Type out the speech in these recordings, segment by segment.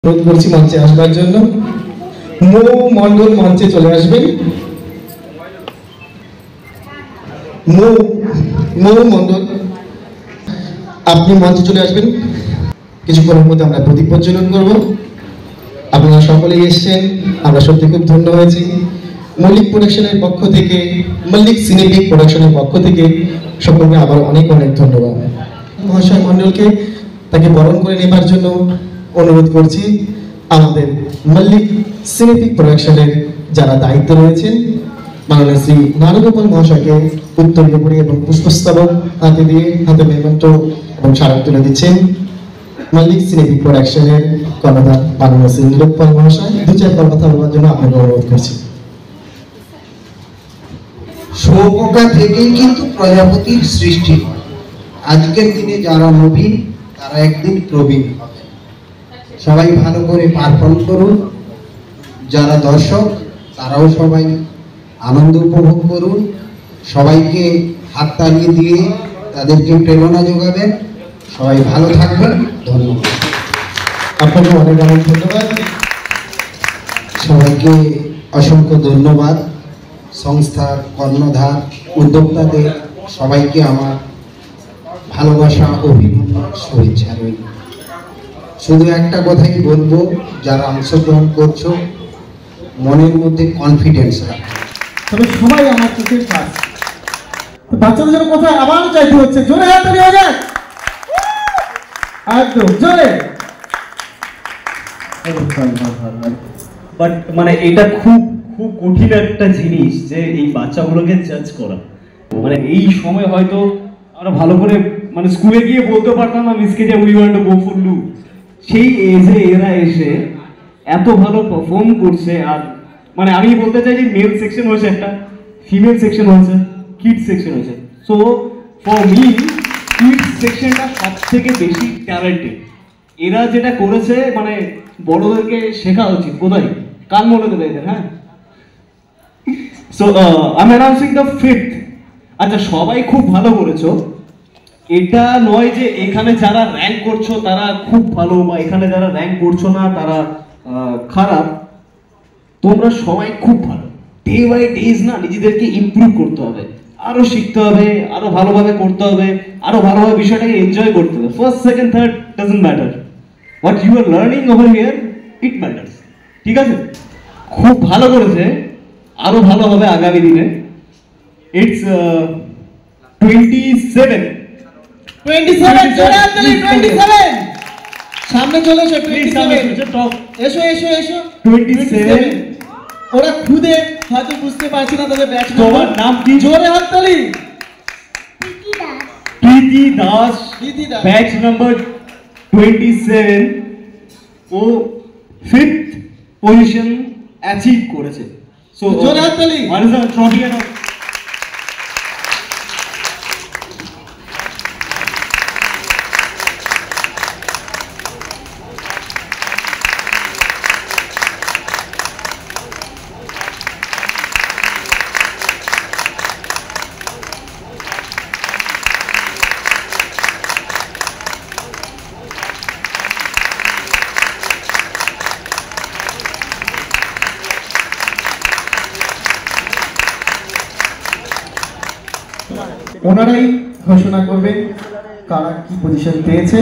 অনুরোধ করছি মঞ্চে আসবার জন্য। মৌ মণ্ডল মঞ্চে চলে আসবেন। মৌ মণ্ডল আপনি মঞ্চে চলে আসবেন। কিছুক্ষণের মধ্যে আমরা প্রদীপ প্রজ্বলন করব। আপনারা সকলেই এসেছেন, আমরা সত্যি খুব ধন্য হয়েছি। মল্লিক প্রোডাকশনের পক্ষ থেকে, মল্লিক সিনেপিক প্রোডাকশনের পক্ষ থেকে সকলকে আবার অনেক অনেক ধন্যবাদ। মহাশয় মণ্ডলকে তাকে বরণ করে নেবার জন্য অনুরোধ করছি। আমাদের মল্লিক সিনেপিক প্রোডাকশনের যারা দায়িত্ব রয়েছেন মাননীয় শ্রী নারুগোপাল মহাশয়কে উত্তরীয় পড়ে এবং পুষ্পস্তবক হাতে দিয়ে হাতে মেমন্টো এবং স্মারক তুলে দিচ্ছেন মল্লিক সিনেপিক প্রোডাকশনের কর্ণধার মাননীয় শ্রী নীলোৎপল মহাশয়। দু চার কথা বলার জন্য আপনাকে অনুরোধ করছি। শুয়োপোকা থেকেই কিন্তু প্রজাপতির সৃষ্টি হয়। আজকের দিনে যারা নবীন তারা একদিন প্রবীণ হবে। সবাই ভালো করে পারফর্ম করুন। যারা দর্শক তারাও সবাই আনন্দ উপভোগ করুন। সবাইকে হাততালি দিয়ে তাদেরকে প্রেরণা যোগাবেন। সবাই ভালো থাকবেন। ধন্যবাদ। আপনাকে অনেক অনেক ধন্যবাদ। সবাইকে অসংখ্য ধন্যবাদ। সংস্থার কর্ণধার উদ্যোক্তাদের সবাইকে আমার ভালোবাসা, অভিনন্দন, শুভেচ্ছা রইল। শুধু একটা কথাই বলবো, যারা অংশগ্রহণ করছো মনের মধ্যে কনফিডেন্স রাখো। তবে সবাই আমার চোখের কাজ। বাচ্চাদের জন্য কোথায় আবার চাইতে হচ্ছে, জোরে হাত তালি হয়ে যাক, একদম জোরে। বাট মানে এটা খুব খুব কঠিন একটা জিনিস যে এই বাচ্চাগুলোকে জাজ করা। মানে এই সময় হয়তো আমরা ভালো করে মানে স্কুলে গিয়ে বলতে পারতাম না মিসকে যে we want to go for লু। সেই এজে এরা এসে এত ভালো পারফর্ম করছে। আর মানে আমি বলতে চাই যে মেল সেকশন হয়েছে একটা, ফিমেল সেকশন হয়েছে, কিড সেকশন হয়েছে। সো ফর মি কিড সেকশনটা সব থেকে বেশি ট্যালেন্টেড। এরা যেটা করেছে মানে বড়দেরকে শেখা উচিত। কোথায় কান মনে দেবে এদের। হ্যাঁ, so I am announcing the fifth. আচ্ছা, সবাই খুব ভালো করেছো। এটা নয় যে এখানে যারা র্যাঙ্ক করছো তারা খুব ভালো বা এখানে যারা র্যাঙ্ক করছো না তারা খারাপ। তোমরা সবাই খুব ভালো। ডে বাই ডেজ না নিজেদেরকে ইমপ্রুভ করতে হবে, আরো শিখতে হবে, আরো ভালোভাবে করতে হবে, আরো ভালোভাবে বিষয়টাকে এনজয় করতে হবে। First, second, third doesn't matter. What you are learning over here it matters. ঠিক আছে, খুব ভালো করেছে, আরো ভালো হবে আগামী দিনে। ইটস 27 সামনে চলে এসো। 27 ওরা খুদে হয়তো বুঝতে পারছে না তাদের ব্যাচ তোমার নাম কি? জোরে হাততালি। Preeti Das, batch number 27। ও 5th পজিশন অ্যাচিভ করেছে। সো জোরে হাততালি। What is the trophy and ওনারাই ঘোষণা করবেন কারা কি পজিশন পেয়েছে।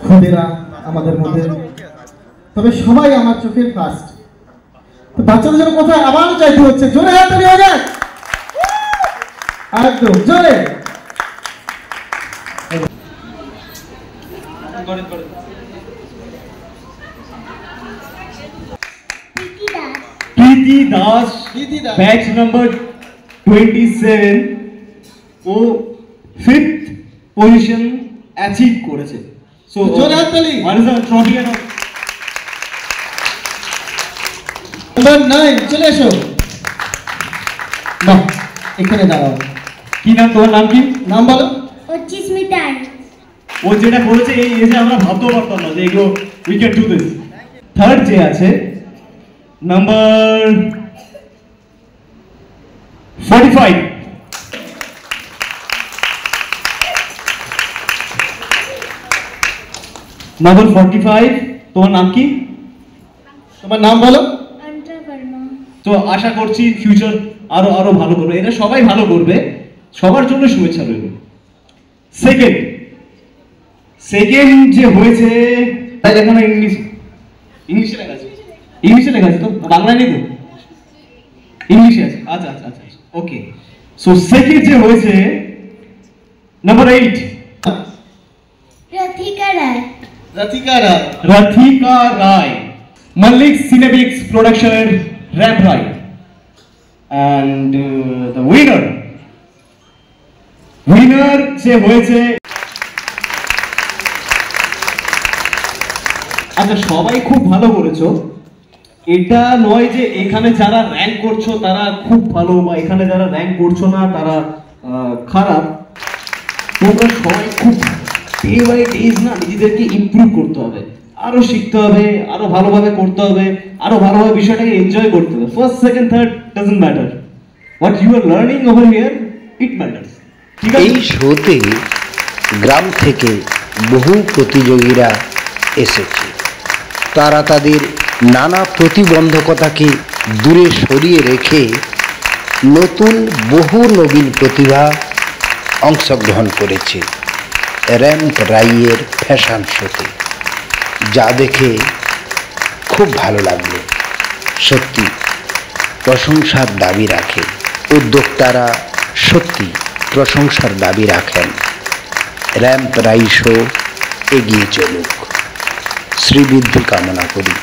খুদেরা আমাদের মধ্যে, তবে সবাই আমার চোখের ফার্স্ট। তো বাচ্চাদের জন্য কোথায় আবার চাইতে হচ্ছে, জোরে হাত তালি হয়ে যাক, একদম জোরে। Preeti Das, batch number 27। ও 5th পজিশন অ্যাচিভ করেছে। সো জোরে হাততালি। What is the trophy and number 9 চলে এসো। বাহ, এখানে দাঁড়াও। কি নাম তোমার? নাম কি? নাম বলো। ও যেটা করেছে এই এজে আমরা ভাবতেও পারতাম না যে এগুলো we can do this. Third যে আছে নাম্বার 45। নাম্বার 45, তোমার নাম কি? তোমার নাম বলো। Antra Verma. তো আশা করছি ফিউচার আরো আরো ভালো করবে, এরা সবাই ভালো করবে, সবার জন্য শুভেচ্ছা রইল। সেকেন্ড যে হয়েছে, তাই লেখা না ইংলিশে লেখা আছে, ইংলিশে লেখা আছে তো, বাংলায় নেই তো, ইংলিশে আছে, আচ্ছা আচ্ছা আচ্ছা, ওকে। সো সেকেন্ড যে হয়েছে number 8, Rathika Rai. Radhika Rai. Radhika Rai, Mallick Cinemix প্রোডাকশনের rap Rai. And the winner যে হয়েছে, আচ্ছা সবাই খুব ভালো করেছো, এটা নয় যে এখানে যারা র্যাঙ্ক করছো তারা খুব ভালো বা এখানে যারা র্যাঙ্ক করছো না তারা খারাপ। তোমরা সবাই খুব ডে বাই ডেজ না নিজেদেরকে ইমপ্রুভ করতে হবে, আরো শিখতে হবে, আরো ভালোভাবে করতে হবে, আরো ভালোভাবে বিষয়টাকে এনজয় করতে হবে। First second third doesn't matter, what you are learning over here it matters. ঠিক আছে, এই শোতে গ্রাম থেকে বহু প্রতিযোগীরা এসেছে। তারা তাদের নানা প্রতিবন্ধকতাকে দূরে সরিয়ে রেখে নতুন বহু নবীন প্রতিভা অংশগ্রহণ করেছে র্যাম্প রাইয়ের ফ্যাশন শোতে, যা দেখে খুব ভালো লাগলো। সত্যি প্রশংসার দাবি রাখে, উদ্যোক্তারা সত্যি প্রশংসার দাবি রাখেন। র্যাম্প রাই শো এগিয়ে চলুক, শ্রীবৃদ্ধি কামনা করি।